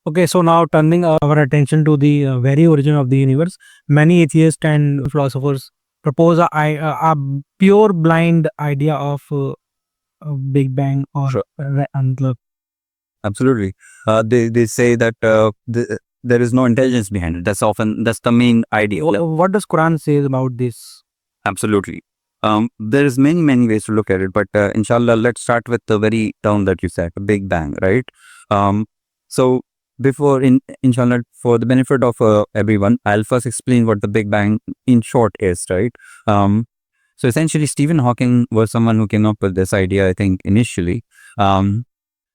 Okay, so now turning our attention to the very origin of the universe, many atheists and philosophers propose a pure blind idea of Big Bang or Sure. Antler. Absolutely. They say that there is no intelligence behind it. That's the main idea. What does Quran says about this? Absolutely. There is many ways to look at it, but inshallah, let's start with the very term that you said, Big Bang, right? So before, inshallah, for the benefit of everyone, I'll first explain what the Big Bang in short is, right? So essentially, Stephen Hawking was someone who came up with this idea, I think, initially. Um,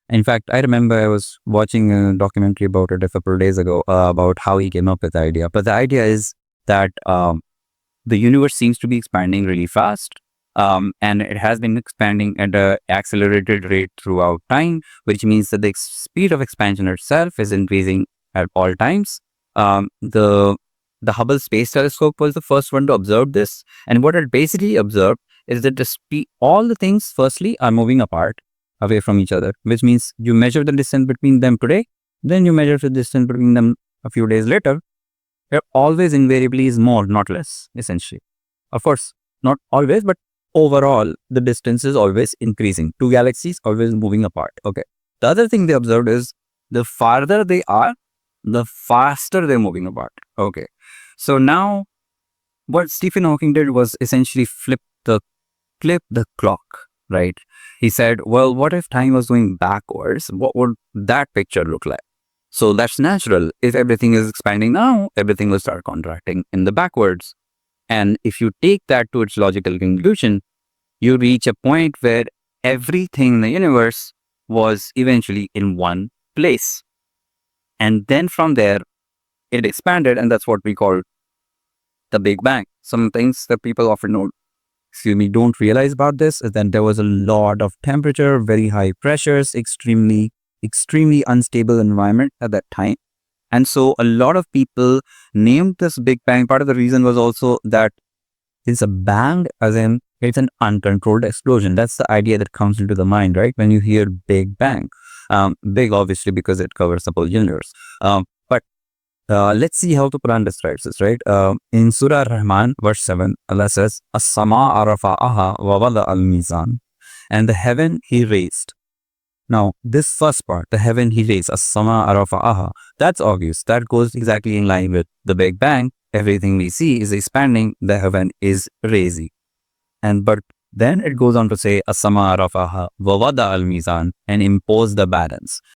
in fact, I remember I was watching a documentary about it a couple of days ago about how he came up with the idea. But the idea is that the universe seems to be expanding really fast. And it has been expanding at an accelerated rate throughout time, which means that the speed of expansion itself is increasing at all times. The Hubble Space Telescope was the first one to observe this. And what it basically observed is that all the things, firstly, are moving apart away from each other, which means you measure the distance between them today, then you measure the distance between them a few days later. It always invariably is more, not less, essentially. Of course, not always, but overall, the distance is always increasing. Two galaxies always moving apart. Okay. The other thing they observed is the farther they are, the faster they're moving apart. Okay. So now what Stephen Hawking did was essentially flip the clock, right? He said, well, what if time was going backwards? What would that picture look like? So that's natural. If everything is expanding now, everything will start contracting in the backwards. And if you take that to its logical conclusion, you reach a point where everything in the universe was eventually in one place. And then from there, it expanded, and that's what we call the Big Bang. Some things that people often don't realize about this is that there was a lot of temperature, very high pressures, extremely unstable environment at that time. And so a lot of people named this Big Bang. Part of the reason was also that it's a bang, as in it's an uncontrolled explosion. That's the idea that comes into the mind, right? When you hear Big Bang. Big, obviously, because it covers the whole universe. But let's see how the Quran describes this, right? In Surah ar-Rahman, verse 7, Allah says, As-sama arafa'aha wa wada al-mizan. And the heaven he raised. Now, this first part, the heaven he raised, as-sama arafa'aha, that's obvious. That goes exactly in line with the Big Bang. Everything we see is expanding, the heaven is raising. But then it goes on to say, as-sama arafa'aha wa wada al-mizan, and impose the balance.